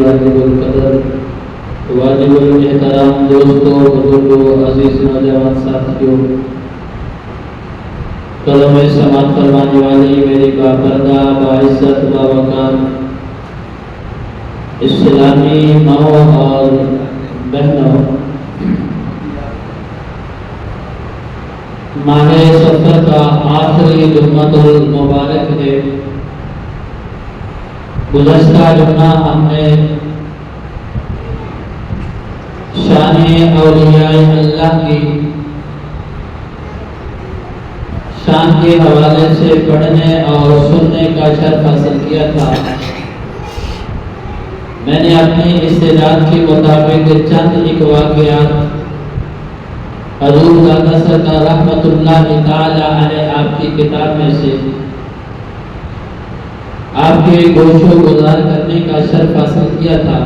واجب القدر واجب الاحترام دوستوں بزرگوں عزیز نوجوان ساتھیوں قدم سماعت فرمانے والی میری باپردہ باعزت باوقار اسلامی ماؤں اور بہنوں، ماہ سفر کا آخری جمعۃ المبارک ہے۔ گزشتہ جمعہ ہم نے شان اولیاء اللہ کی شان کے حوالے سے پڑھنے اور سننے کا شرف حاصل کیا تھا۔ میں نے اپنی استعداد کے مطابق چند ایک واقعات حضور دادا سرکار رحمت اللہ تعالی علیہ آپ کی کتاب میں سے آپ کے گوش و گزار کرنے کا شرف حاصل کیا تھا،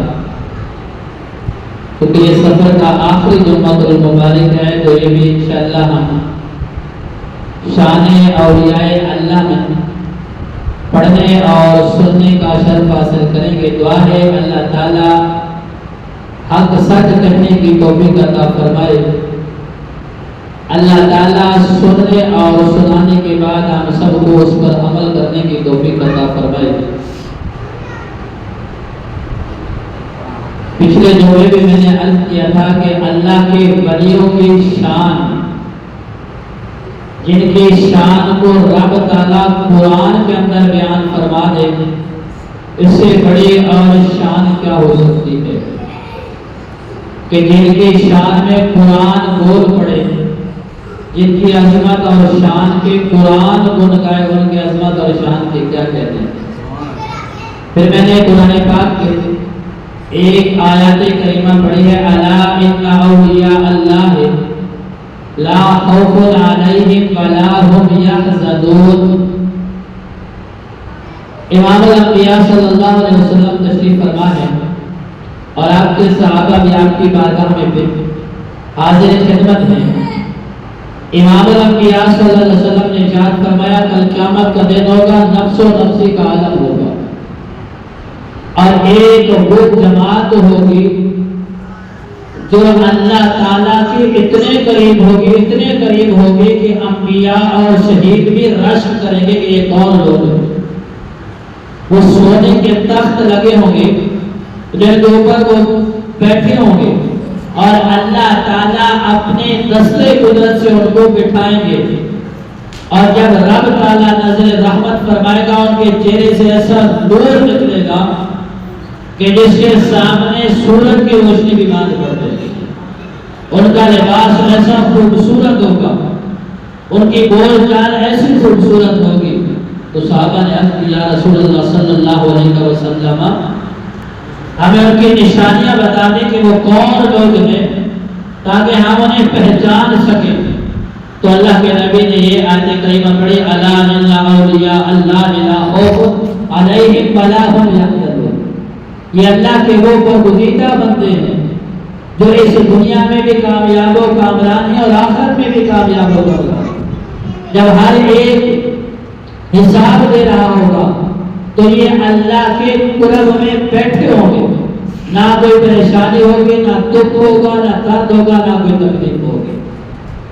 کیونکہ یہ سفر کا آخری جمعہ المبارک ہے تو یہ بھی انشاءاللہ ہم شان اولیاء اللہ میں پڑھنے اور سننے کا شرف حاصل کریں گے۔ دعا ہے اللہ تعالی حق سچ کہنے کی توفیق عطا فرمائے، اللہ تعالیٰ سننے اور سنانے کے بعد ہم سب کو اس پر عمل کرنے کی توفیق عطا فرمائے۔ پچھلے جمعے میں نے عرض کیا تھا کہ اللہ کے ولیوں کی شان، جن کی شان کو رب تعالیٰ قرآن کے اندر بیان فرما دے، اس سے بڑی اور شان کیا ہو سکتی ہے کہ جن کی شان میں قرآن بول پڑے، جن کی عظمت اور شان کے قرآن گن گائے، ان کی عظمت اور شان کے کیا کہتے ہیں۔ پھر میں نے قرآن پاک کے ایک آیت کریمہ پڑھی ہے، الا ان اولیاء اللہ لا خوف علیہم ولا هم یحزنون۔ امام الانبیاء صلی اللہ علیہ وسلم تشریف فرما ہے اور آپ کے صحابہ بھی آپ کی بارگاہ میں پھر حاضر خدمت ہیں۔ امام الانبیاء صلی اللہ علیہ وسلم نے ارشاد فرمایا کل قیامت کا دن ہوگا، نفس و نفسی کا عالم ہوگا، اور ایک وہ جماعت ہوگی جو اللہ تعالیٰ کے اتنے قریب ہوگی، اتنے قریب ہوگی کہ انبیاء اور شہید بھی رشک کریں گے کہ یہ کون لوگ ہیں۔ وہ سونے کے تخت لگے ہوں گے جن کے اوپر وہ بیٹھے ہوں گے، اور اللہ تعالیٰ اپنے دستے قدرت سے ان کو بٹھائیں گے، اور جب رب تعالیٰ نظر رحمت فرمائے گا ان کے چہرے سے ایسا نور نکلے گا کہ جس کے سامنے سورج کی روشنی بھی ماند پڑ جائے گی۔ ان کا لباس ایسا خوبصورت ہوگا، ان کی بول چال ایسی خوبصورت ہوگی۔ تو صحابہ نے عرض کیا یا رسول اللہ صلی اللہ علیہ وسلم ہمیں ان کی نشانیاں بتا دیں کہ وہ کون لوگ ہیں تاکہ ہم انہیں پہچان سکیں۔ تو اللہ کے نبی نے یہ آیت کریمہ پڑھی، الا ان اولیاء اللہ لا خوف علیہم ولا هم یحزنون۔ یہ اللہ کے وہ برگزیدہ بندے ہیں جو اس دنیا میں بھی کامیاب و کامران ہیں اور آخرت میں بھی کامیاب ہوگا۔ جب ہر ایک حساب دے رہا ہوگا تو یہ اللہ کے قرب میں بیٹھے ہوں گے، نہ کوئی پریشانی ہوگی، نہ دکھ ہوگا، نہ درد ہوگا، نہ کوئی تکلیف ہوگی۔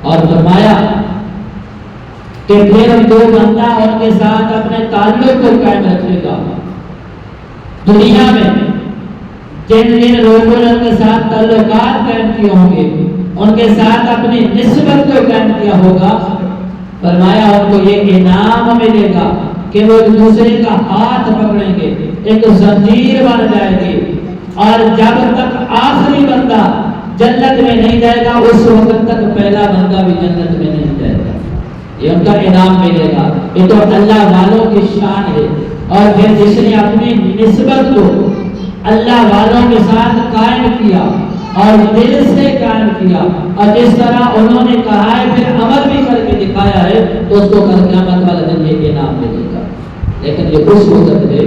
اور فرمایا کہ پھر دو بندہ ان کے ساتھ اپنے تعلق کو قائم رکھے گا۔ دنیا میں جن جن لوگوں نے ان کے ساتھ تعلقات قائم کیے ہوں گے، ان کے ساتھ اپنی نسبت کو قائم کیا ہوگا، فرمایا ان کو یہ انعام ملے گا کہ وہ ایک دوسرے کا ہاتھ پکڑیں گے، ایک زنجیر بن جائے گی، اور جب تک آخری بندہ جنت میں نہیں جائے گا اس وقت تک پہلا بندہ بھی جنت میں نہیں جائے گا۔ یہ ان کا انعام ملے گا۔ یہ تو اللہ والوں کی شان ہے۔ اور پھر جس نے اپنی نسبت کو اللہ والوں کے ساتھ قائم کیا اور دل سے قائم کیا، اور جس طرح انہوں نے کہا ہے پھر عمل بھی کر کے دکھایا ہے، تو اس کو کل قیامت والا دن یہ انعام ملے گا۔ لیکن یہ اس وقت ہے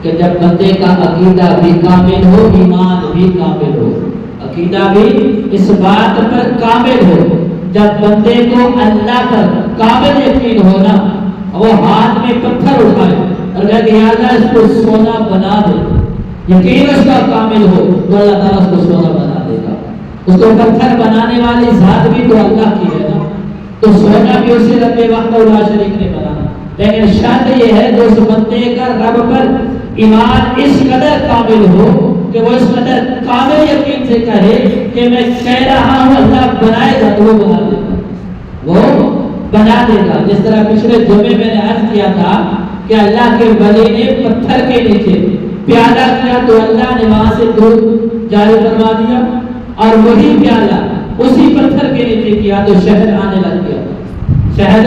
کہ جب بندے کا عقیدہ بھی کامل ہو، ایمان بھی کامل ہو، عقیدہ بھی اس بات پر کامل ہو، جب بندے کو اللہ پر کامل یقین ہونا، وہ ہاتھ میں پتھر اٹھائے اور کہے کہ یا اللہ اس کو سونا بنا دے، یقین اس کا کامل ہو تو اللہ تعالیٰ اس کو سونا بنا دے گا. اس کو پتھر بنانے والی ذات بھی تو اللہ کی ہے نا, تو سونا بھی اسی رب وحدہ لا شریک نے بنانا. لیکن شرط یہ ہے جو اس بندے کا رب پر ایمان اس قدر کامل ہو کہ وہ اس قدر کامل یقین سے کہے کہ میں کہہ رہا ہوں اللہ بنائے گا تو وہ بنا دے گا, وہ بنا دے گا. جس طرح پچھلے جمعے میں نے عرض کیا تھا کہ اللہ کے ولی نے پتھر کے نیچے پیالہ کیا تو اللہ نے وہاں سے دودھ جاری فرما دیا, اور وہی پیالہ اسی پتھر کے نیچے کیا تو شہد آنے لگ گیا, شہد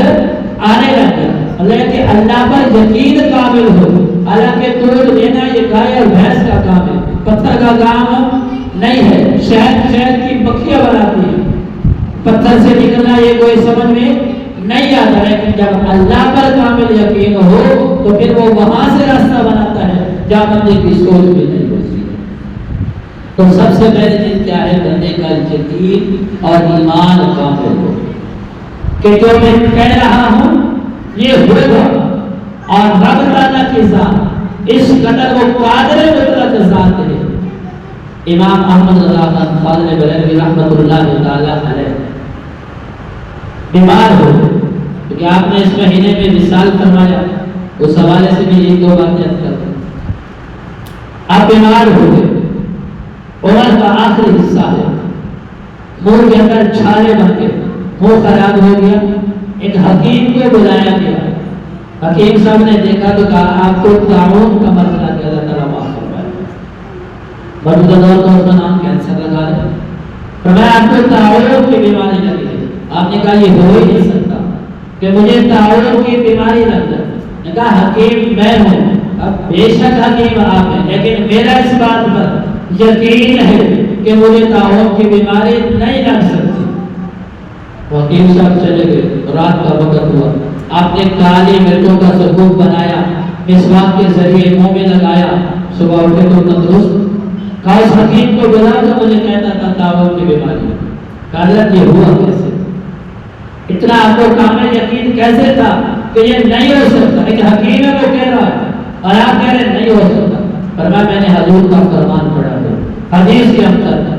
آنے لگ گیا. اللہ کہ اللہ پر یقین کامل ہو. حالانکہ دودھ دینا یہ گائے اور بھینس کا کام ہے, پتھر کا کام نہیں ہے. شہد کی مکھیاں بناتی ہیں, پتھر سے نکلنا یہ کوئی سمجھ میں نہیں آتا. لیکن جب اللہ پر کامل یقین ہو تو پھر وہ وہاں سے راستہ بناتا ہے جہاں بندے کی سوچ بھی نہیں ہوتی. تو سب سے پہلی چیز کیا ہے؟ بندے کا یقین اور ایمان کامل ہو کہ جو میں کہہ رہا ہوں یہ ہوگا. اور رب تعالیٰ کی ذات اس قدر وہ قادر مطلق ذات ہے. امام احمد رضا خان بریلوی رحمۃ اللہ تعالیٰ علیہ بیمار ہو, کیونکہ آپ نے اس مہینے میں وصال فرمایا, اس حوالے سے بھی ایک دو باتیں کرتے ہیں. آپ بیمار ہو گئے, عمر کا آخری حصہ ہے, منہ کے اندر چھالے بن گئے, منہ خراب ہو گیا. ایک حکیم کو بلایا گیا, حکیم صاحب نے دیکھا تو کہا آپ کو تعاون کا مسئلہ کیا اللہ تعالیٰ معاف فرمائے. موجودہ دور میں اس کا نام کینسر لگا ہے. فرمایا آپ کو تعاون کی بیماری لگی ہے. آپ نے کہا یہ ہو ہی نہیں سکتا کہ مجھے تعاون کی بیماری لگ جائے. نے کہا حکیم میں ہوں, اب بے شک حکیم آپ ہیں, لیکن میرا اس بات پر یقین ہے کہ مجھے تعاون کی بیماری نہیں لگ سکتی. حکیم صاحب چلے گئے, رات کا وقت ہوا, آپ نے کالی مرچوں کا سبوت بنایا, مسواک کے ذریعے منہ میں لگایا, صبح اٹھے تو تندرست. کہا اس حکیم کو بلا تو مجھے کہتا تھا تعاون کی بیماری. حضرت یہ ہوا کیسے؟ اتنا آپ کو کامل یقین کیسے تھا کہ یہ نہیں ہو سکتا؟ ایک حکیم ہے وہ کہہ رہا ہے اور آپ کہہ رہے نہیں ہو سکتا. فرمایا میں نے حضور کا فرمان پڑھا ہے, حدیث کے اندر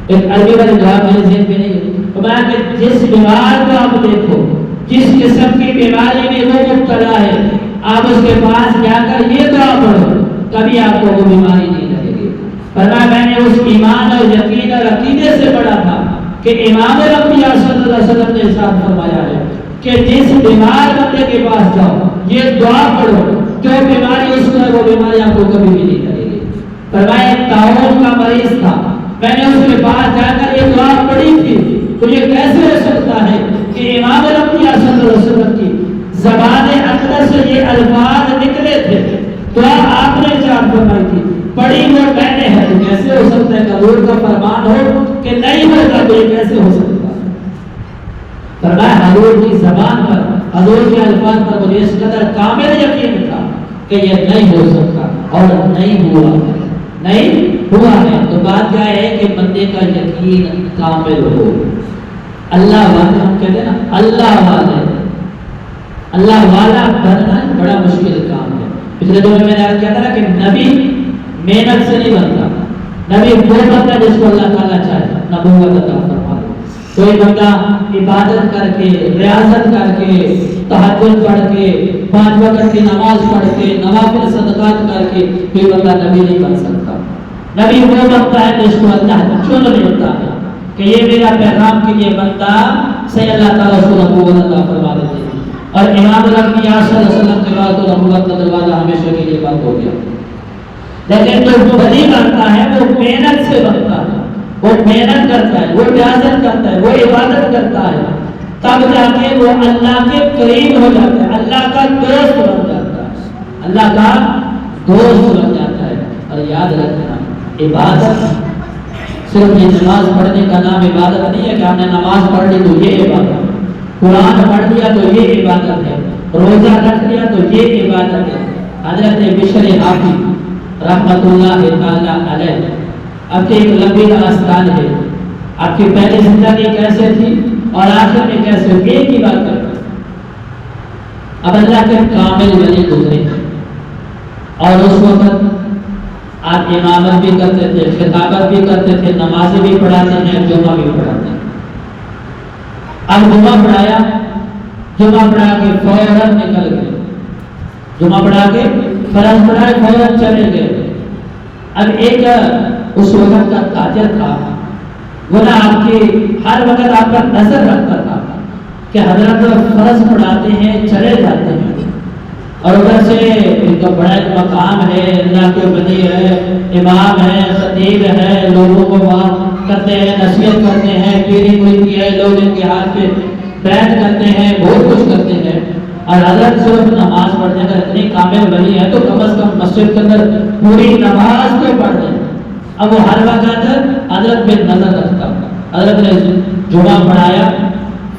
ایک عربی والی دعا میرے ذہن میں نہیں. فرمایا کہ جس بیمار کو آپ دیکھو, جس قسم کی بیماری میں وہ مبتلا ہے, آپ اس کے پاس جا کر یہ دعا پڑھو, کبھی آپ کو وہ بیماری نہیں لگے گی. فرمایا میں نے اس ایمان اور یقین اور عقیدے سے پڑھا تھا کہ امام الانبیاء صلی اللہ علیہ وسلم نے ارشاد فرمایا ہے کہ جس بیمار بندے کے پاس جاؤ یہ دعا پڑھو, جو بیماری اس کو ہے وہ بیماری آپ کو کبھی بھی نہیں لگے گی. فرمایا تعاون کا مریض تھا, میں نے اس کے پاس جا کر یہ دعا پڑھی تھی, تو یہ کیسے ہو سکتا ہے کہ امام الانبیاء صلی اللہ علیہ وسلم کی زبان اقدس سے یہ الفاظ نکلے تھے, دعا آپ نے ارشاد فرمائی تھی, پڑھی وہ میں نے ہے, تو کیسے ہو سکتا ہے؟ حضور کا فرمان ہو کہ نہیں ہوگا تو یہ کیسے ہو سکتا ہے؟ فرمایا حضور کی زبان پر, حضور کے الفاظ پر مجھے اس قدر کامل یقین تھا کہ یہ نہیں ہو سکتا اور نہیں ہوا ہے, نہیں ہوا ہے. تو بات کیا ہے کہ بندے کا یقین کامل ہو. اللہ والا, ہم کہتے ہیں نا اللہ والا, اللہ والا بننا بڑا مشکل کام ہے. پچھلے دنوں میں نے کہا تھا کہ نبی محنت سے نہیں بنتا, نبی وہ بنتا جس کو اللہ تعالیٰ چاہے نبوت عطا فرما دے. کوئی بندہ عبادت کر کے, ریاضت کر کے, تہجد پڑھ کے, 5 وقت کی نماز پڑھ کے, نوافل صدقات کر کے کوئی بندہ نبی نہیں بن سکتا. نبی وہ بنتا ہے جس کو اللہ چن لیتا ہے کہ یہ میرا پیغام کے لیے بنتا, صحیح اللہ تعالیٰ اس کو نبوت عطا فرما دیتے ہیں. اور امام الانبیاء صلی اللہ علیہ وسلم کے بعد تو نبوت کا دروازہ ہمیشہ کے لیے بند ہو گیا. لیکن جو ولی بنتا ہے وہ محنت سے بنتا ہے, وہ محنت کرتا ہے, وہ ریاضت کرتا ہے, وہ عبادت کرتا ہے, تب جا کے وہ اللہ کے قریب ہو جاتا ہے, اللہ کا دوست بن جاتا ہے, اللہ کا دوست بن جاتا ہے. اور یاد رکھنا عبادت صرف یہ نماز پڑھنے کا نام عبادت نہیں ہے کہ ہم نے نماز پڑھ لی تو یہ عبادت, قرآن پڑھ لیا تو یہ عبادت ہے, روزہ رکھ لیا تو یہ عبادت ہے. حضرت بشر حافظ رحمۃ اللہ تعالیٰ علیہ, آپ کی ایک لمبی داستان ہے, آپ کی پہلی زندگی کیسے تھی اور آخر میں کیسے, ایک ہی بات کرتے. اب اللہ کے کامل ولی گزرے اور اس وقت آپ امامت بھی کرتے تھے، خطابت بھی کرتے تھے، نمازیں بھی پڑھاتے ہیں، جمعہ بھی پڑھاتے ہیں۔ اب جمعہ پڑھایا، جمعہ پڑھا کے فوراً نکل گئے، جمعہ پڑھا کے فرض پڑھائے فوراً چلے گئے۔ اب ایک اس وقت کا تاجر تھا، وہ نہ آپ کی ہر وقت آپ پر نظر رکھتا تھا کہ حضرت فرض پڑھاتے ہیں چلے جاتے ہیں، اور ادھر سے ان کا بڑا ایک مقام ہے، اللہ کے ولی ہے، امام ہے، خطیب ہے، لوگوں کو بات کرتے ہیں، نصیحت کرتے ہیں، پیری مریدی ہے، لوگ ان کے ہاتھ پہ بیعت کرتے ہیں، بہت کچھ کرتے ہیں، اور حضرت صرف نماز پڑھنے کا اتنی کامل ولی ہے تو کم از کم مسجد کے اندر پوری نماز تو پڑھ دیں۔ اب وہ ہر وقت حضرت پہ نظر رکھتا، حضرت نے جمعہ پڑھایا،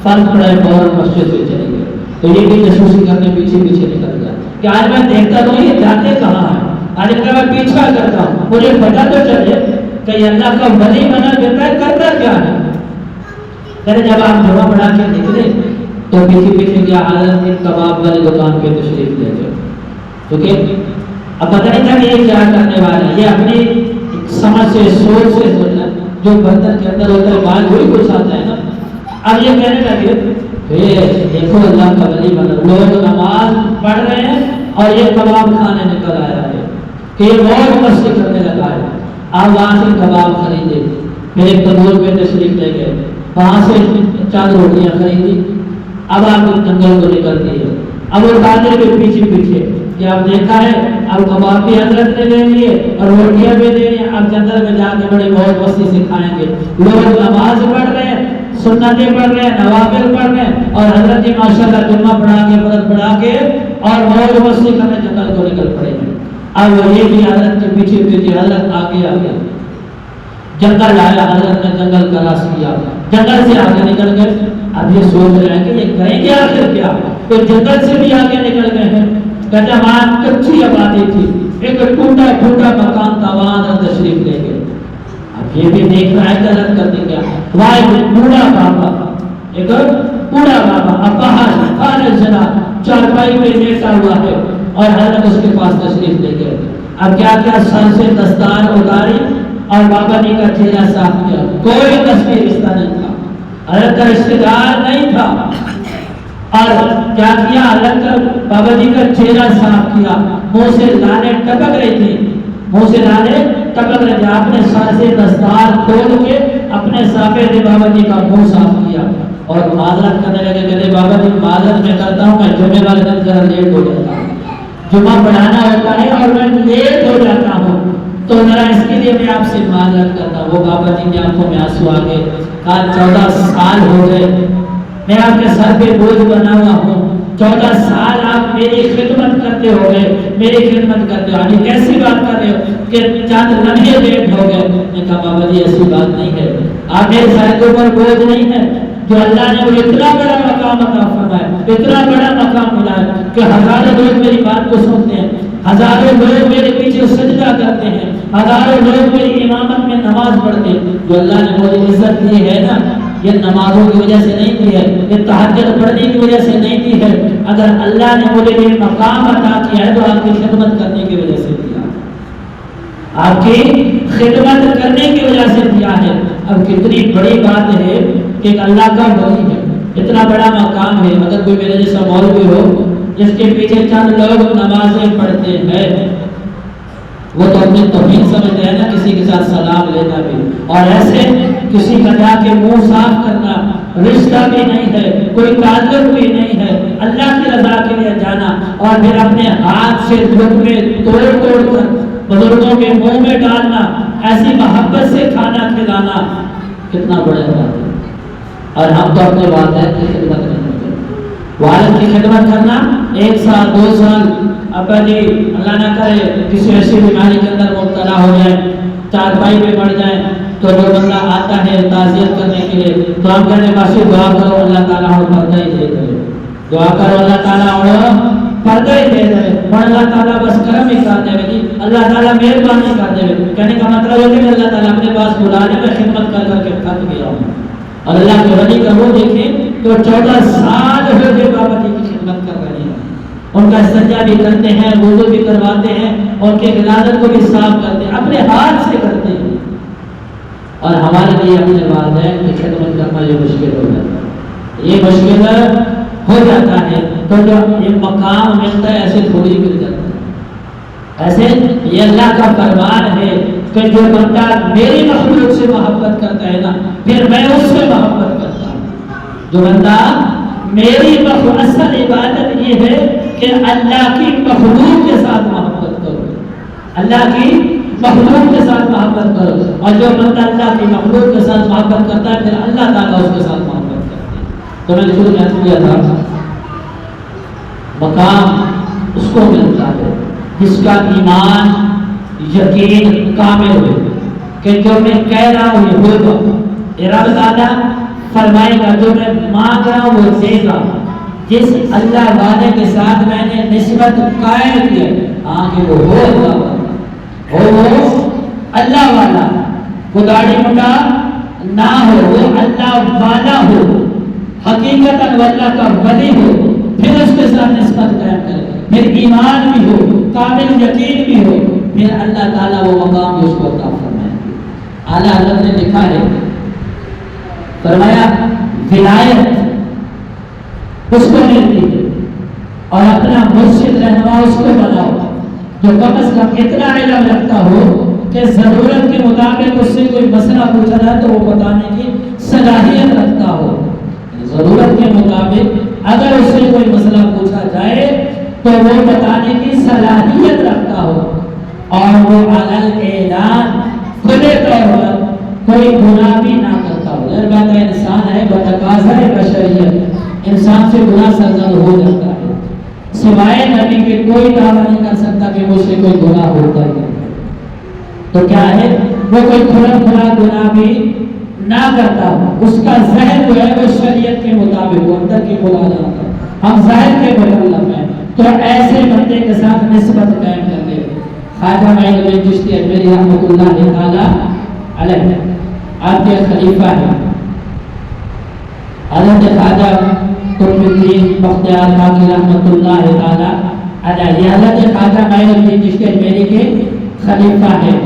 فرض پڑھائے، فوراً مسجد سے چلے گئے۔ تو یہ بھی جاسوسی کرنے پیچھے پیچھے نکل گیا کہ آج میں دیکھتا تو یہ جاتے کہاں ہیں، آج ان کا میں پیچھا کرتا ہوں، مجھے پتا تو چلے کہ اللہ کا ولی بنا دیتا ہے، کرتا کیا ہے۔ پھر جب آپ جمعہ پڑھا کے نکلے تو پیچھے پیچھے کیا حضرت ایک کباب والی دکان پہ تشریف لے گئے، کیونکہ اب پتہ نہیں تھا کہ یہ کیا کرنے والا ہے، یہ اپنی سمجھ سے سوچ سے سوچنا، جو برتن کے اندر ہوتا ہے باہر وہی کچھ آتا ہے نا۔ اب یہ کہنے لگے دیکھو اللہ کا ولی بنا، لوگ نماز پڑھ رہے ہیں اور یہ کباب کھانے نکل آیا ہے کہ یہ بہت مستی کرنے لگا ہے۔ آپ وہاں سے کباب خریدے، پھر ایک تندور پہ تشریف لے گئے، وہاں سے 4 روٹیاں خریدی۔ اب آپ جنگل کو نکل دیے، اب وہ تاجر کے پیچھے پیچھے کہ آپ دیکھا ہے اب کباب بھی حضرت نے لے لیے اور روٹیاں بھی دے لی، اب جنگل میں جا کے بڑی بہت مستی سے کھائیں گے۔ لوگ نماز پڑھ رہے ہیں، سنتیں پڑھ رہے ہیں، نوافل پڑھ رہے ہیں، اور حضرت جی ماشاءاللہ جمعہ پڑھا کے فرض پڑھا کے اور موج مستی کرنے جنگل کو نکل پڑے ہیں۔ اب یہ بھی حضرت کے پیچھے پیچھے حضرت آگے آگے جنگل آیا، حضرت نے جنگل کراس کیا، جنگل سے آگے نکل گئے۔ اب یہ سوچ رہے ہیں کہ یہ کریں گے آخر کیا، تو جنگل سے بھی آگے نکل گئے ہیں۔ کہتے ہیں وہاں کچی آبادی تھی، ایک ٹوٹا پھوٹا مکان تھا، وہاں تشریف لے گئے۔ اب یہ بھی دیکھ رہا ہے کہ حضرت کرتے کیا، وہاں ایک بوڑھا بابا، ایک بوڑھا بابا اپاہج خارج جنا چارپائی پہ لیٹا ہوا ہے، اور حضرت اس کے پاس تشریف لے گئے۔ اب کیا کیا سر سے دستار اتاری اور بابا جی کا چہرہ صاف کیا، کوئی تصویر رشتہ نہیں تھا، حضرت کا رشتہ دار نہیں تھا، اور کیا کیا حضرت کا بابا جی کا چہرہ صاف کیا، منہ سے لالیں ٹپک رہی تھی، منہ سے لالیں ٹپک رہے تھے۔ آپ نے سر سے دستار کھول کے اپنے صافے بابا جی کا منہ صاف کیا اور معذرت کرنے لگے، کہتے بابا جی معذرت میں کرتا ہوں، میں جمعے والے دن ذرا لیٹ ہو جاتا ہوں، جمعہ پڑھانا ہوتا ہے اور میں لیٹ ہو جاتا ہوں، تو ذرا اس کے لیے میں آپ سے معذرت کرتا ہوں۔ وہ بابا جی کی آنکھوں میں آنسو آ گئے، کہا 14 سال ہو گئے میں آپ کے سر پہ بوجھ بنا ہوا ہوں، 14 سال آپ میری خدمت کرتے ہو گئے، میری خدمت کرتے ہو، ابھی کیسی بات کر رہے ہو کہ چند لمحے لیٹ ہو گئے۔ میں کہا بابا جی ایسی بات نہیں ہے، آپ میرے سر کے اوپر بوجھ نہیں ہے، جو اللہ نے مجھے اتنا بڑا مقام عطا فرمایا، اتنا بڑا مقام ملا ہے کہ ہزاروں لوگ میری بات کو سنتے ہیں، ہزاروں لوگ میرے پیچھے سجدہ کرتے ہیں، ہزاروں لوگ میری امامت میں نماز پڑھتے ہیں۔ جو اللہ نے مجھے عزت دی ہے نا، یہ نمازوں کی وجہ سے نہیں دی ہے، یہ تہجد پڑھنے کی وجہ سے نہیں دی ہے، اگر اللہ نے مجھے یہ مقام عطا کیا ہے تو آپ کی خدمت کرنے کی وجہ سے دیا، آپ کی خدمت کرنے کی وجہ سے دیا ہے۔ اب کتنی بڑی بات ہے کہ ایک اللہ کا ولی ہے، اتنا بڑا مقام ہے، اگر کوئی میرے جیسا مولوی ہو جس کے پیچھے چند لوگ نمازیں پڑھتے ہیں، وہ تو اپنی توہین سمجھتے ہیں نا، کسی کے ساتھ سلام لینا بھی، اور ایسے کسی کا جا کے منہ صاف کرنا، رشتہ بھی نہیں ہے، کوئی تعلق بھی نہیں ہے، اللہ کی رضا کے لیے جانا اور پھر اپنے ہاتھ سے لقمے توڑ توڑ کر بزرگوں کے منہ میں ڈالنا، ایسی محبت سے کھانا کھلانا، کتنا بڑا بات ہے۔ اور ہم تو اپنے والدین کی خدمت نہیں کرتے، والد کی خدمت کرنا 1 سال 2 سال، ابا جی اللہ نہ کرے کسی ایسی بیماری کے اندر مبتلا ہو جائے، چارپائی پہ پڑ جائیں، تو جو بندہ آتا ہے تعزیت کرنے کے لیے تو ہم کہنے باشی دعا کرو اللہ تعالیٰ اور پردہ ہی دے دے، دعا کرو اللہ تعالیٰ اور پردہ ہی دے دے، اور اللہ تعالیٰ بس کرم ہی کر دے جی، اللہ تعالیٰ مہربانی کر دے۔ کہنے کا مطلب ہے کہ اللہ تعالیٰ اپنے پاس بلانے میں خدمت کر کر کے تھک گیا ہوں، اور اللہ کے ولی کا وہ دیکھیں تو 14 سال ہو گئے بابا جی کی خدمت کر رہے ہیں، ان کا استنجا بھی کرتے ہیں، وضو بھی کرواتے ہیں، ان کے ولادت کو بھی صاف کرتے ہیں، اپنے ہاتھ سے کرتے ہیں۔ اور ہمارے لیے اپنے والدین کی خدمت کرنا یہ مشکل ہو جاتا ہے، یہ مشکل ہو جاتا ہے۔ تو جو یہ مقام ملتا ہے ایسے تھوڑی مل جاتا ہے، ایسے یہ اللہ کا فرمان ہے کہ جو بندہ میری مخلوق سے محبت کرتا ہے نا، پھر میں اس سے محبت کرتا ہوں۔ جو بندہ میری مخلوق، اصل عبادت یہ ہے کہ اللہ کی مخلوق کے ساتھ محبت کرو، اللہ کی مخلوق کے ساتھ محبت کرو، اور جو بندہ اللہ کی مخلوق کے ساتھ محبت کرتا ہے پھر اللہ تعالیٰ اس کے ساتھ محبت کرتا ہے۔ تو میں نے شروع میں کیا تھا، مقام اس کو ملتا ہے جس کا ایمان یقین کامل ہو کہ جو میں کہہ رہا ہوں یہ ہوگا، رب تعالیٰ فرمائے گا، جو میں مانگ رہا ہوں وہ دے گا۔ جس اللہ والے کے ساتھ میں نے نسبت قائم کی ہے، ہاں کہ وہ ہو اللہ والا، وہ اللہ والا، وہ داڑھی منڈا نہ ہو، وہ اللہ والا ہو، حقیقت اللہ کا ولی ہو، پھر اس کے ساتھ نسبت قائم کرے، پھر ایمان بھی ہو، کامل یقین بھی ہو، پھر اللہ تعالیٰ وہ مقام بھی اس کو عطا فرمائے۔ اعلیٰ حضرت نے لکھا ہے، فرمایا ولایت اس کو ملتی ہے اور اپنا مرشد رہنما اس کو بناؤ جو کم از کم اتنا علم رکھتا ہو کہ ضرورت کے مطابق اس سے کوئی مسئلہ پوچھا جائے تو وہ بتانے کی صلاحیت رکھتا ہو۔ ضرورت کے مطابق اگر اس سے کوئی مسئلہ پوچھا جائے تو وہ بتانے کی صلاحیت رکھتا ہو، اور وہ علی اعلان کھلے طور پر کوئی گناہ بھی نہ کرتا ہو۔ ظاہر بات ہے انسان ہے، بتقاضۂ بشریت انسان سے گناہ سرزد ہو جاتا ہے، سوائے نبی کے کوئی دعویٰ نہیں کر سکتا کہ مجھ سے کوئی گناہ ہوتا ہے۔ تو کیا ہے، وہ کوئی کھلا کھلا گناہ بھی نہ کرتا ہو، اس کا ظاہر جو ہے وہ شریعت کے مطابق، وہ اندر کی کھلا جاتا ہے، ہم ظاہر کے مکلف ہیں، تو ایسے بندے کے ساتھ نسبت قائم کر لے۔ خواجہ معین الدین چشتی اجمیری رحمۃ اللہ تعالی علیہ آپ کے خلیفہ ہیں، حضرت خواجہ قطب الدین بختیار کاکی رحمۃ اللہ تعالی علیہ، یہ حضرت خواجہ معین الدین چشتی اجمیری کے خلیفہ ہیں۔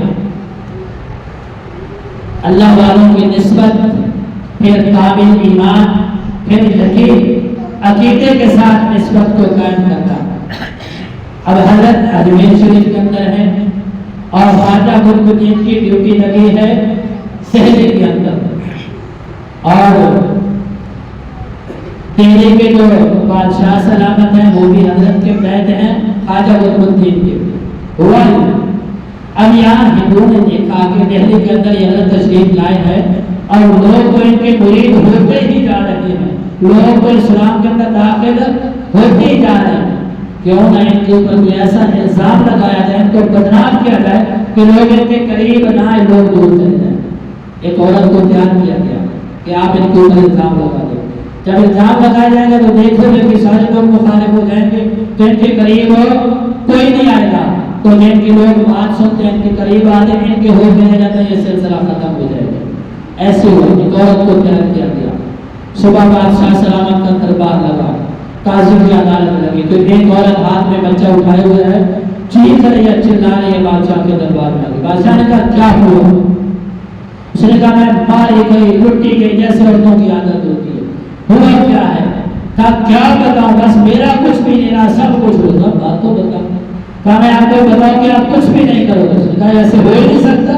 اللہ والوں کی نسبت، پھر کامل ایمان، پھر یقین، عقیدے کے ساتھ نسبت کو قائم کرنا۔ اب حضرت اجمیر شریف کے اندر ہے اور خواجہ قطب الدین کی ڈیوٹی لگی ہے دہلی کے اندر، اور دہلی کے جو بادشاہ سلامت ہیں وہ بھی حضرت کے قید ہیں، خواجہ قطب الدین کے ہوا۔ اب یہاں ہندوؤں نے دیکھا کہ دہلی کے اندر یہ حضرت تشریف لائے ہیں اور لوگ تو ان کے مرید ہوتے ہی جا رہے ہیں، لوگ تو اسلام کے اندر داخل ہوتے ہی جا رہے ہیں، کیوں نہ ان کے اوپر کوئی ایسا الزام لگایا جائے، ان کو بدنام کیا جائے کہ لوگ ان کے قریب نہ آئے، لوگ دور چلے جائیں۔ ایک عورت کو تیار کیا گیا کہ آپ ان کے اوپر الزام لگا دیں، جب الزام لگایا جائے گا تو دیکھو گے کہ سارے لوگ مخالف ہو جائیں گے، تو ان کے قریب کوئی نہیں آئے گا، تو جن کے لوگ بات سنتے ہیں ان کے قریب آتے ہیں، ان کے ہو گئے جاتا ہے، یہ سلسلہ ختم ہو جائے گا۔ ایسے ہوا، ایک عورت کو تیار کیا گیا، صبح بادشاہ سلامت کا دربار لگا، قاضی کی عدالت لگی، تو ایک عورت ہاتھ میں بچہ اٹھائے ہوئے ہے، چیخ رہی ہے، چلا رہی ہے، بادشاہ کے دربار میں لگی۔ بادشاہ نے کہا کیا ہوا؟ اس نے کہا میں ماری گئی، لٹی گئی، جیسے عورتوں کی عادت ہوتی ہے، ہوا کیا ہے؟ کہا کیا بتاؤں، بس میرا کچھ بھی نہیں رہا، سب کچھ ہوگا، بات تو بتاؤں۔ کہا میں آپ کو بتاؤں کہ آپ کچھ بھی نہیں کرو گے؟ اس نے کہا ایسے ہو ہی نہیں سکتا،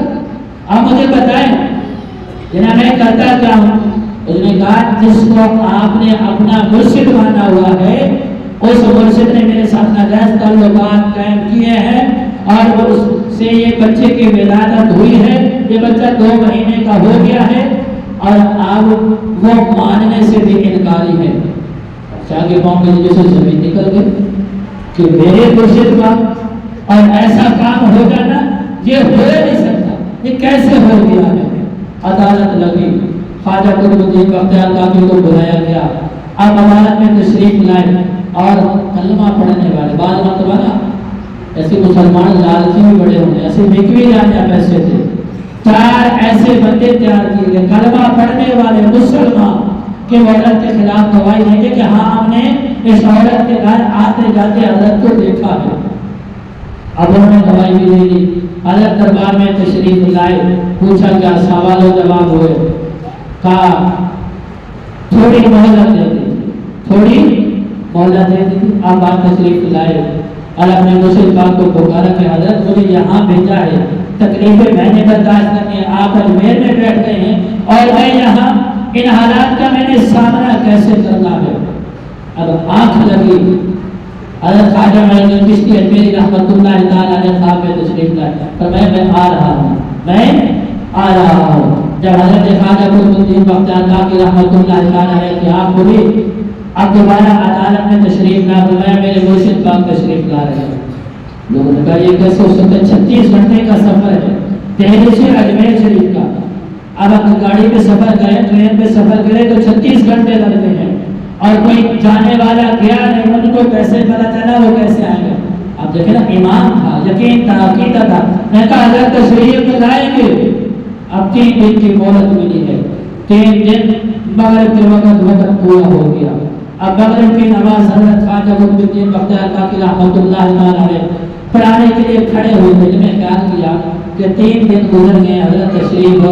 آپ مجھے بتائیں جناب میں کرتا کیا ہوں؟ اس نے کہا جس کو آپ نے اپنا مرشد مانا ہوا ہے اس مرشد نے میرے ساتھ ناجائز تعلقات قائم کیے ہیں اور اس سے یہ بچے کی ولادت ہوئی ہے، یہ بچہ 2 مہینے کا ہو گیا ہے اور اب وہ ماننے سے بھی انکاری ہے۔ بادشاہ کے پاؤں کے نیچے سے زمین نکل گئی کہ میرے مرشد کا اور ایسا کام ہو جانا یہ ہو نہیں سکتا، یہ کیسے ہو گیا ہے؟ عدالت لگی، خواجہ قطب الدین بختیار کاکی کو بلایا گیا، اب عدالت میں تشریف لائے اور کلمہ پڑھنے والے، بعض مرتبہ نا ایسے مسلمان لالچی بھی بڑے ہوتے ہیں، ایسے بکوی جانے پیسے تھے، 4 ایسے بندے تیار کیے گئے کلمہ پڑھنے والے مسلمان کہ وہ عورت کے خلاف گواہی دیں گے کہ ہاں ہم نے اس عورت کے گھر آتے جاتے حضرت کو دیکھا ہے۔ اب انہوں نے گواہی بھی دے دی، حضرت دربار میں تشریف لائے، پوچھا کیا سوال و جواب ہوئے، کہا تھوڑی مہلت دے دی، تھوڑی مہلت دے دی۔ آپ تشریف لائے اور اپنے مسلم پاک کو پکارا کہ حضرت مجھے یہاں بھیجا ہے، تکلیفیں میں نے برداشت کرنی ہے، آپ اجمیر میں بیٹھ گئے ہیں اور میں یہاں ان حالات کا میں نے سامنا کیسے کرنا ہے۔ اب آنکھ لگی، حضرت خواجہ معین الدین چشتی اجمیری رحمۃ اللہ تعالی علیہ صاحب میں تشریف لائے، فرمایا میں آ رہا ہوں، میں آ رہا ہوں۔ جب حضرت خواجہ قطب الدین بختیار کاکی رحمۃ اللہ تعالی علیہ کی آنکھ کھلی، اب دوبارہ عدالت میں تشریف لا فرمایا میرے مرشد پاک تشریف لا رہے ہیں۔ لوگوں نے کہا یہ کیسے ہو سکتا ہے، 36 گھنٹے کا سفر ہے دہلی سے اجمیر شریف کا، اب اگر گاڑی پہ سفر کریں، ٹرین پہ سفر کریں تو 36 گھنٹے لگتے ہیں، اور کوئی جانے والا گیا نہیں، ان کو کیسے پتا چلا وہ کیسے آئیں گے۔ اب دیکھیں نا، ایمان تھا، یقین تھا، عقیدہ تھا۔ میں کہا حضرت تشریف لائیں گے، اب 3 دن کی مہلت ملی ہے، 3 دن مغرب کے وقت پورا ہو گیا۔ اب مغرب کی نماز حضرت خواجہ قطب الدین بختیار کاکی رحمۃ اللہ تعالی علیہ پڑھانے کے لیے کھڑے ہوئے، دل میں خیال کیا کہ 3 دن گزر گئے، حضرت تشریف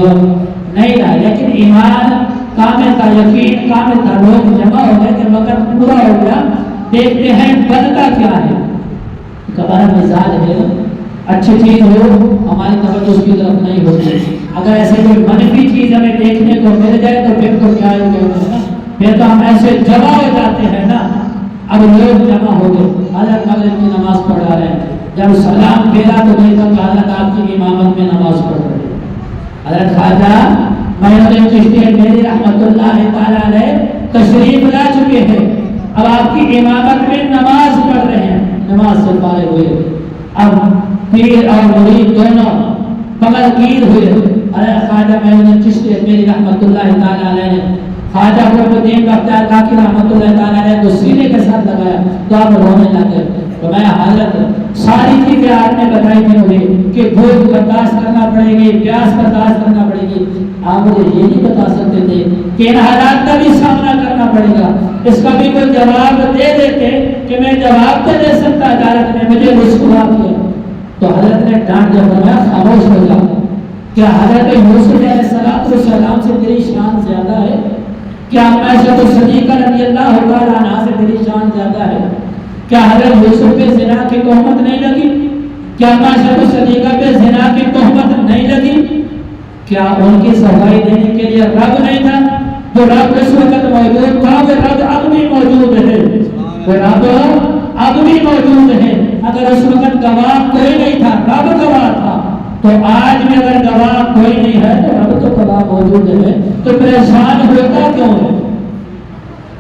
نہیں لائے، لیکن ایمان کامل تھا، یقین کامل تھا۔ لوگ جمع ہو گئے کہ وقت پورا ہو گیا، دیکھتے ہیں بنتا کیا ہے۔ ہمارا مزاج ہے اچھی چیز ہو ہماری توجہ اس کی طرف نہیں ہوتی، اگر ایسے کوئی منفی چیز ہمیں دیکھنے کو مل جائے تو پھر تو کیا ہے، پھر تو ہم ایسے جمع ہو جاتے ہیں نا۔ اب لوگ جمع ہو گئے، حضرت مغرب کی نماز پڑھا رہے ہیں، جب سلام پھیرا تو دیکھا کہ حضرت آپ کی امامت میں نماز پڑھ رہے ہیں۔ حضرت خواجہ معین الدین چشتی اجمیری رحمۃ اللہ تعالی علیہ تشریف لا چکے ہیں، اب آپ کی امامت میں نماز پڑھ رہے ہیں، نماز سے فارغ ہوئے، اب پیر اور مرید دونوں بغل گیر ہوئے۔ حضرت خواجہ معین الدین چشتی اجمیری رحمۃ اللہ تعالی علیہ نے خواجہ قطب الدین بختیار کاکی رحمۃ اللہ تعالی علیہ کو سینے کے ساتھ لگایا تو آپ رونے لگے۔ تو میں حضرت ساری چیزیں آپ نے بتائی تھی مجھے کہ بھوک برداشت کرنا پڑے گی، پیاس برداشت کرنا پڑے گی، آپ مجھے یہ نہیں بتا سکتے تھے کہ ان حالات کا بھی سامنا کرنا پڑے گا، اس کا بھی کوئی جواب دے دیتے کہ میں جواب تو دے سکتا، عدالت نے مجھے رسوا کیا۔ تو حضرت نے ڈانٹ دیا، فرمایا خاموش ہو جا، کیا حضرت یوسف علیہ السلام سے تیری شان زیادہ ہے؟ کیا عائشہ صدیقہ رضی اللہ تعالی عنہا سے تیری شان زیادہ ہے؟ کیا حضرت یوسف پہ زنا کی تہمت نہیں لگی؟ کیا عائشہ صدیقہ پہ زنا کی تہمت نہیں لگی؟ کیا ان کی صفائی دینے کے لیے رب نہیں تھا؟ جو رب اس وقت موجود تھا وہ رب اب بھی موجود ہے، وہ رب اب بھی موجود ہے۔ اگر اس وقت گواہ کوئی نہیں تھا، رب گواہ تھا، تو آج بھی اگر گواہ کوئی نہیں ہے تو رب تو گواہ موجود ہے، تو پریشان ہوتا کیوں ہے؟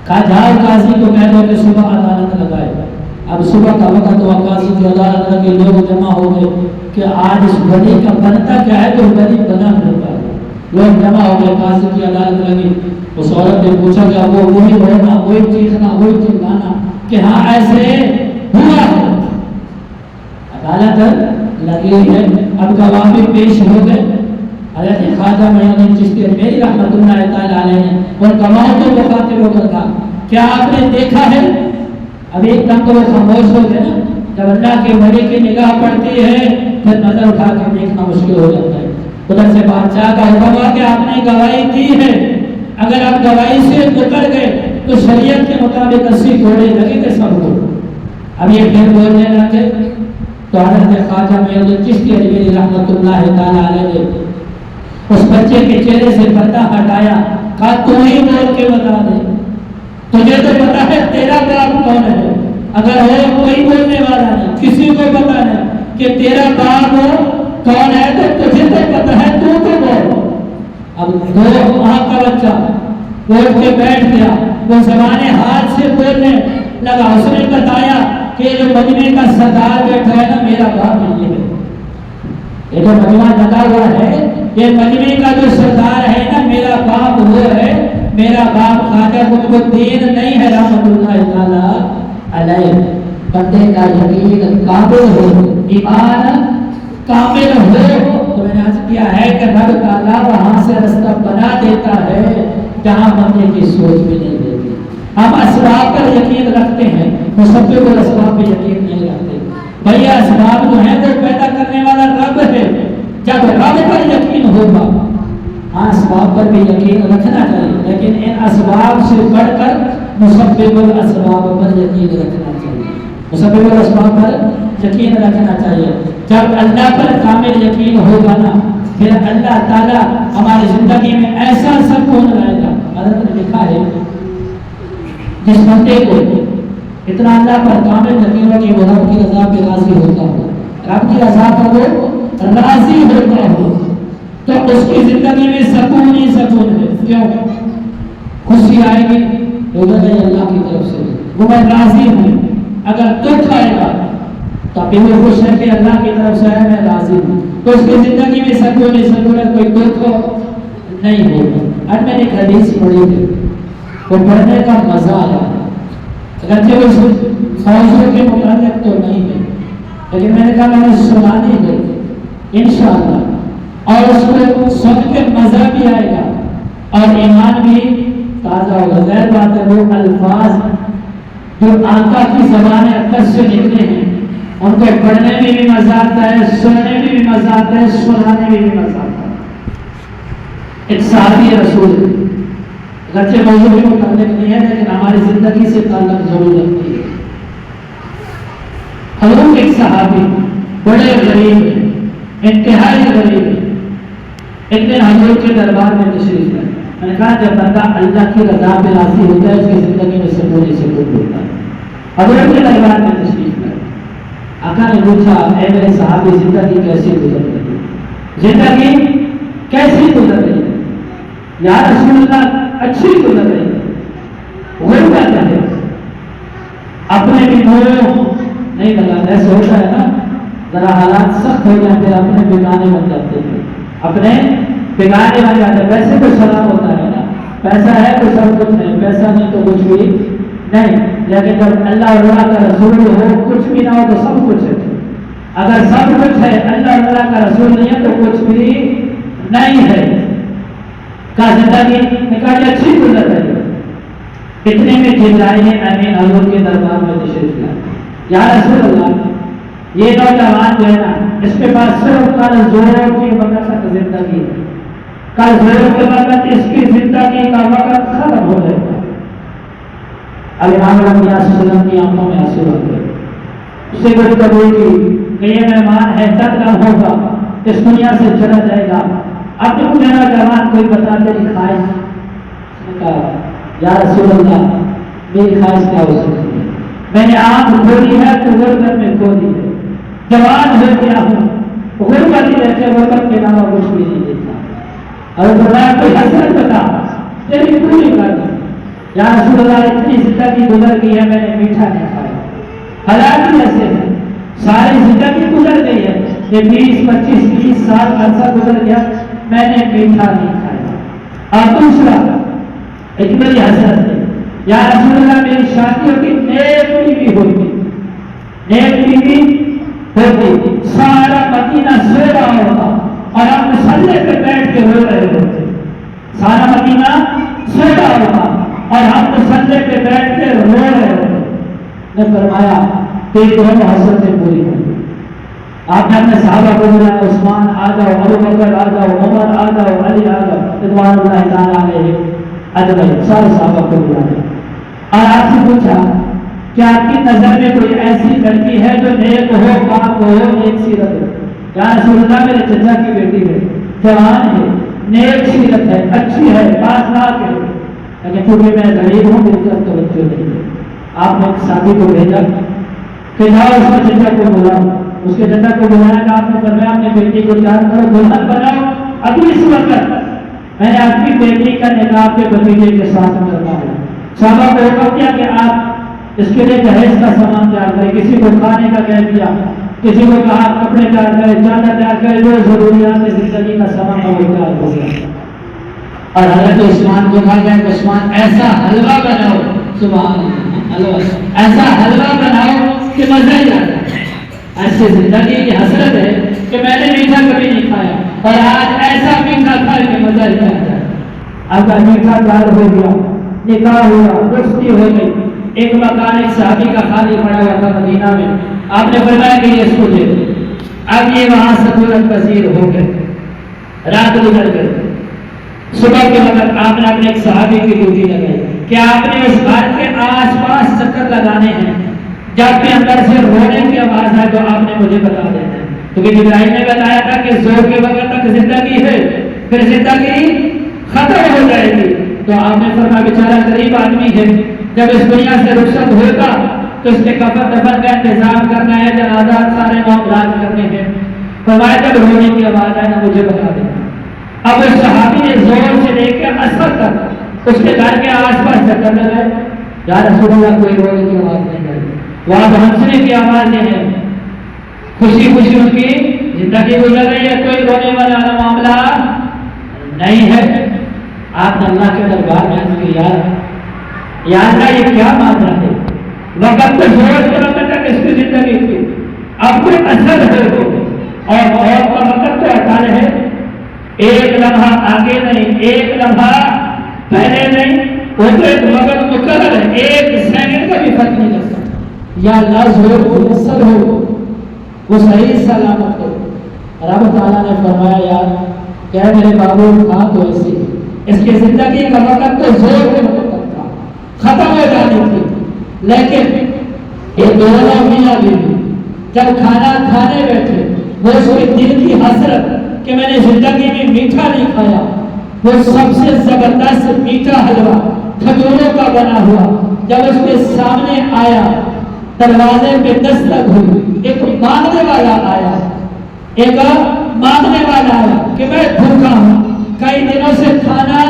کہا جاؤ قاضی کو کہہ دو کہ صبح عدالت لگائے۔ اب صبح کا وقت ہوا، قاضی کی عدالت لگے، لوگ جمع ہو گئے کہ آج اس بری کا بنتا کیا ہے، تو بری بنا پھرتا ہے۔ لوگ جمع ہو گئے، قاضی کی عدالت لگی، اس عورت نے پوچھا کہ وہ وہی بولنا، وہی چیخنا، وہی چلانا کہ ہاں ایسے ہوا ہے۔ عدالت لگی ہے، اب گواہ بھی پیش ہو گئے۔ حضرت خواجہ معین الدین چشتی اجمیری رحمۃ اللہ تعالی علیہ نے ان گواہوں کو مخاطب ہو کر کہا کیا آپ نے دیکھا ہے؟ اب ایک دم تو وہ خاموش ہو گئے نا، جب اللہ کے ولی کی نگاہ پڑتی ہے پھر نظر اٹھا کے دیکھنا مشکل ہو جاتا ہے۔ ادھر سے بادشاہ کا حکم ہوا کہ آپ نے گواہی دی ہے، اگر آپ گواہی سے اتر گئے تو شریعت کے مطابق 80 گھوڑے لگے گے سب کو۔ اب یہ پھر بولنے لگے تو حضرت خواجہ معین الدین چشتی اجمیری رحمۃ اللہ تعالی علیہ نے اس بچے کے چہرے سے پردہ ہٹایا، کہا تو ہی بول کے بتا دے، تجھے تو پتا ہے تیرا باپ کون ہے؟ اگر ہو کوئی بولنے والا نہیں، کسی کو پتا نہیں کہ تیرا باپ کون ہے تو تجھے تو پتا ہے، تو بول۔ اب دو وہاں کا بچہ اٹھ کے بیٹھ گیا، وہ زبان ہاتھ سے بولنے لگا، اس نے بتایا کہ جو مجمع کا سردار بیٹھا ہے نا، میرا باپ یہ ہے، یہ جو مجمع لگا ہوا ہے، یہ مجمع کا جو سردار ہے نا، میرا باپ وہ ہے، میرا باپ خواجہ قطب الدین نہیں ہے رحمۃ اللہ تعالی علیہ۔ بندے کا یقین کامل ہو، ایمان کامل ہو، تو میں نے عرض کیا ہے کہ رب تعالیٰ وہاں سے رستہ بنا دیتا ہے جہاں بندے کی سوچ بھی نہیں دیتی. ہم اسباب پر یقین رکھتے ہیں، مسبب الاسباب پہ یقین نہیں رکھتے. بھیا اسباب جو ہیں وہ پیدا کرنے والا رب ہے. جب رب پر یقین ہوگا، ہاں اسباب پر بھی یقین رکھنا چاہیے، لیکن ان اسباب سے بڑھ کر مسبب الاسباب پر یقین رکھنا چاہیے. مسبب الاسباب پر یقین رکھنا چاہیے. جب اللہ پر کامل یقین ہوگا نا، پھر اللہ تعالیٰ ہماری زندگی میں ایسا سکون رہے گا. حضرت نے لکھا ہے جس بندے کو اتنا اللہ پر کامل یقین ہو کہ وہ رب کی رضا پہ راضی ہوتا ہو، رب کی رضا پر وہ راضی ہوتا ہو، تو اس کی زندگی میں سکون ہی سکون ہے. کیوں؟ خوشی آئے گی تو اللہ کی طرف سے وہ میں راضی ہوں. اگر دکھ آئے گا تو ابھی وہ خوش ہے کہ اللہ کی طرف سے ہے میں راضی ہوں، تو اس کی زندگی میں سکون ہی سکون ہے، کوئی دکھ نہیں ہوگا. آج میں نے ایک حدیث پڑھی تھی، وہ پڑھنے کا مزہ آیا. اگرچہ وہ موضوع کے متعلق تو نہیں ہے، لیکن میں نے کہا میں نے سنانی ہے انشاءاللہ، اور اس کو سن کے مزہ بھی آئے گا اور ایمان بھی تازہ ہوگا. غیر بات ہے وہ الفاظ جو آقا کی زبان اقدس سے نکلے ہیں ان کو پڑھنے میں بھی مزہ آتا ہے، سننے میں بھی مزہ آتا ہے، سنانے میں بھی مزہ آتا ہے. ایک صحابی رسول، اگرچہ موضوع بھی متعلق نہیں ہے لیکن ہماری زندگی سے تعلق ضرور رکھتی ہے. حضور ایک صحابی بڑے غریب ہیں، انتہائی غریب ہیں. ایک دن حضور کے دربار میں تشریف لائے. میں نے کہا جب بندہ اللہ کی رضا پہ راضی ہوتا ہے اس کی زندگی میں سکون ہی سکون ہوتا ہے. حضور کے دربار میں تشریف لائے. آقا نے پوچھا اے میرے صحابی زندگی کیسی گزر رہی ہے؟ زندگی کیسی گزر رہی ہے؟ یا رسول اللہ اچھی گزر رہی ہے. غربت ہے، اپنے بھی موہ نہیں لگا. ایسے ہوتا ہے نا، ذرا حالات سخت ہو جائیں پھر اپنے بیگانے بن جاتے ہیں، اپنے بیگانے بن جاتے ہیں. پیسے کو سلام ہوتا ہے نا، پیسہ ہے تو سب کچھ ہے، پیسہ نہیں تو کچھ بھی نہیں. لیکن جب اللہ اور اللہ کا رسول ہو، کچھ بھی نہ ہو تو سب کچھ ہے. اگر سب کچھ ہے اللہ اور اللہ کا رسول نہیں ہے تو کچھ بھی نہیں ہے. کا زندگی نکالی اچھی گزر رہی ہے. اتنے میں جبرائیل امین حضور کے دربار میں تشریف لائے. یا رسول اللہ یہ نوجوان جو ہے نا اس کے پاس صرف کل زور کی وقت تک زندگی ہے، کل زور کے وقت اس کی زندگی کا وقت ختم ہو جائے گا. امام الانبیاء صلی اللہ علیہ وسلم کی آنکھوں میں آنسو آ گئے. اس سے گفتگو کی کہ یہ مہمان ہے تب نہ ہوگا، اس دنیا سے چلا جائے گا. اب تو میرا جوان کوئی بتا تیری خواہش. اس نے کہا یا رسول اللہ میری خواہش کیا ہو سکتی ہے؟ میں نے آنکھ کھولی ہے تو غربت میں کھولی ہے، جوان ہو گیا ہوں، غربت ہی رہتے غربت کے علاوہ کچھ بھی نہیں دیکھا. اور فرمایا کوئی حسرت بتا تیری پوری کر دی. یا رسول اللہ اتنی زندگی گزر گئی ہے میں نے میٹھا نہیں کھایا. حالات بھی ایسے ہیں، ساری زندگی گزر گئی ہے، یہ 20-25-30 سال عرصہ گزر گیا میں نے میٹھا نہیں کھایا. اور دوسرا ایک بڑی حسرت ہے، یا رسول اللہ میری شادی ہوتی نیک بیوی ہوتی، نیک بیوی ہوتی، سارا مدینہ سو رہا ہوتا اور ہم مسلح پہ بیٹھ کے رو رہے ہوتے. سارا مدینہ سو رہا ہوتا اور ہم مسلح پہ بیٹھ کے رو رہے ہوتے. نے فرمایا تیری دونوں حسرتیں پوری ہوں. آپ نے اپنے صحابہ کو بلایا، عثمان آ جاؤ، ابو بکر آ جاؤ، عمر آ جاؤ، علی آ جاؤ، رضوان اللہ تعالیٰ علیہ اجمعین، سارے صحابہ کو بلایا اور آپ سے پوچھا کہ آپ کی نظر میں کوئی ایسی لڑکی ہے جو نیک ہو، پاک ہو، نیک سیرت ہو؟ یا رسول اللہ میرے چچا کی بیٹی ہے، جوان ہے، نیک سیرت ہے، اچھی ہے، پاسناک ہے، لیکن چونکہ میں غریب ہوں میری طرف توجہ نہیں ہے. آپ نے ایک ساتھی کو بھیجا کہ جاؤ اس کے چچا کو بلاؤ. اس کے چچا کو بلایا کہ آپ نے فرمایا اپنی بیٹی کو تیار کرو، دلہن بناؤ. ابھی اس وقت میں نے آپ کی بیٹی کا نکاح آپ کے بھتیجے کے ساتھ کرنا ہے. صحابہ کو حکم کیا کہ آپ اس کے لیے جہیز کا سامان تیار کریں. کسی کو کھانے کا کہہ دیا، کسی کو کہا کپڑے تیار کرے، چادر تیار کرے، جو ضروریات زندگی کا سامان وہ تیار ہو گیا. اور حضرت عثمان کو کہا گیا کہ عثمان ایسا حلوہ بناؤ، سبحان اللہ، حلوہ ایسا حلوہ بناؤ کہ مزہ ہی آ جائے. ایسی زندگی کی حسرت ہے کہ میں نے میٹھا کبھی نہیں کھایا اور آج ایسا میٹھا کھا کے مزہ ہی آ جائے. آپ کا میٹھا دار ہو گیا، نکاح ہوا، دوستی ہو گئی. ایک مکان ایک صحابی کا خالی پڑا ہوا تھا مدینہ میں. آپ نے فرمایا کہ یہ اس کو دے دو. اب یہ وہاں سے ترنت پذیر ہو گئے. رات گزر گئی. صبح کے وقت آپ نے اپنے ایک صحابی کی ڈیوٹی لگائی کہ آپ نے اس گھر کے آس پاس چکر لگانے ہیں. جب بھی اندر سے رونے کی آواز آئے تو آپ نے مجھے بتا دینا ہے. کیونکہ جبرائیل نے بتایا تھا کہ زور کے وقت تک زندگی ہے، پھر زندگی ختم ہو جائے گی. تو آپ نے فرمایا بیچارہ غریب آدمی ہے، جب اس دنیا سے رخصت ہوگا تو اس کے کفن دفن کا انتظام کرنا ہے، جنازات سارے معاملات کرنے ہیں. فرمایا جب رونے کی آواز آئے نا مجھے بتا دینا. اب اس صحابی نے زور سے لے کے اثر تک اس کے گھر کے آس پاس چکر لگائے. یا رسول اللہ کوئی رونے کی آواز نہیں آئی، وہاں ہنسنے کی آوازیں ہیں، خوشی خوشی ان کی زندگی گزر رہی ہے، کوئی رونے والا معاملہ نہیں ہے. آپ نے اللہ کے دربار میں عرض کی یا اللہ یہ کیا معاملہ ہے؟ وقت تو زور کے وقت تک اس کی زندگی تھی، اب کوئی اثر ہے اور موت کا وقت تو اٹھانے ہے. ایک لمحہ آگے نہیں، ایک لمحہ پہلے نہیں، وہ تو ایک وقت مقرر ہے، ایک سیکنڈ کا بھی فرق نہیں لگتا. یا اللہ زور ميسر ہو، وہ صحیح سلامت ہو. رب تعالیٰ نے فرمایا یار کہ میرے بابو تھا تو ایسے اس کی زندگی کا وقت تو زور کے وقت تھا، ختم ہو جانی تھی. لیکن یہ دونوں میاں بیوی جب کھانا کھانے بیٹھے، وہ اس کے دل کی حسرت کہ میں نے زندگی میں میٹھا نہیں کھایا، وہ سب سے زبردست میٹھا حلوہ کھجوروں کا بنا ہوا جب اس کے سامنے آیا، دروازے پہ دستک ہوئی، ایک مانگنے والا آیا، ایک مانگنے والا آیا کہ میں بھوکا ہوں، کئی دنوں سے کھانا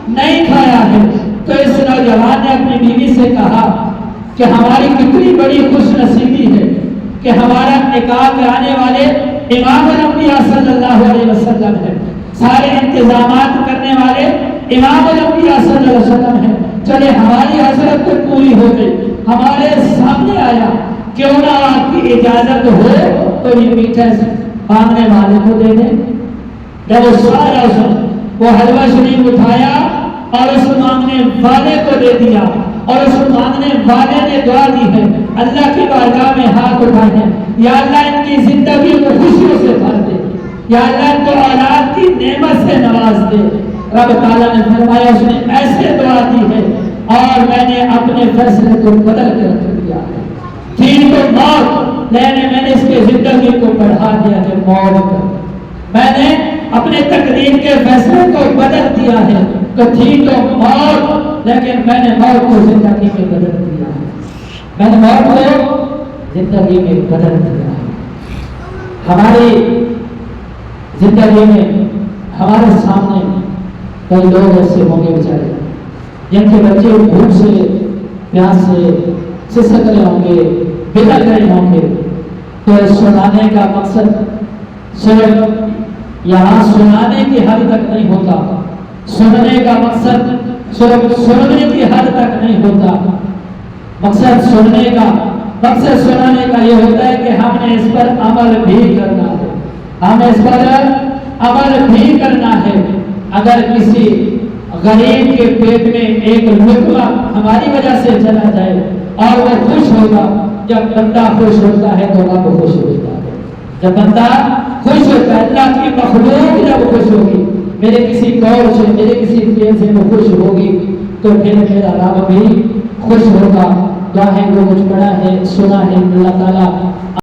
نہیں کھایا ہے. تو اس نوجوان نے اپنی بیوی سے کہا کہ ہماری کتنی بڑی خوش نصیبی ہے کہ ہمارا نکاح کرانے والے امام الانبیاء صلی اللہ علیہ وسلم ہے، سارے انتظامات کرنے والے امام الانبیاء صلی اللہ علیہ وسلم ہے. چلے ہماری حسرت تو پوری ہو گئی، ہمارے سامنے آیا، کیوں نہ آپ کی اجازت ہو تو یہ میٹھا مانگنے والے کو دے دیں. جب وہ سارا وہ حلوہ شریف اٹھایا اور اس مانگنے والے کو دے دیا، اور اس مانگنے والے نے دعا دی ہے، اللہ کی بارگاہ میں ہاتھ اٹھائے ہیں، یا اللہ ان کی زندگی کو خوشیوں سے بھر دے، یا اللہ ان کو اولاد کی نعمت سے نواز دے. رب تعالیٰ نے فرمایا اس نے ایسے دعا دی ہے اور میں نے اپنے فیصلے کو بدل کے رکھ دیا ہے. تھی تو موت، لیکن میں نے اس کی زندگی کو بڑھا دیا ہے موت کا. میں نے اپنے تقدیر کے فیصلے کو بدل دیا ہے. تو تھی تو موت، لیکن میں نے موت کو زندگی میں بدل دیا ہے. میں نے موت کو زندگی میں بدل دیا ہے. ہماری زندگی میں ہمارے سامنے کئی لوگ ایسے ہوں گے بیچارے جن کے بچے بھوک سے پیاس سے سسک رہے ہوں گے، بگڑ رہے ہوں گے. تو سنانے کا مقصد صرف یہاں سنانے کی حد تک نہیں ہوتا، سننے کا مقصد صرف سننے کی حد تک نہیں ہوتا. مقصد سننے کا، مقصد سنانے کا یہ ہوتا ہے کہ ہم نے اس پر عمل بھی کرنا ہے، ہمیں اس پر عمل بھی کرنا ہے. اگر کسی غریب کے پیٹ میں ایک لقمہ ہماری وجہ سے چلا جائے اور وہ خوش ہوگا، جب بندہ خوش ہوتا ہے تو رب خوش ہوتا ہے. جب بندہ خوش ہوتا ہے، اللہ کی مخلوق جب خوش ہوگی، میرے کسی قول سے، میرے کسی فعل سے وہ خوش ہوگی تو پھر میرا رب بھی خوش ہوگا. دعا ہے وہ کچھ بڑا ہے، سنا ہے اللہ تعالیٰ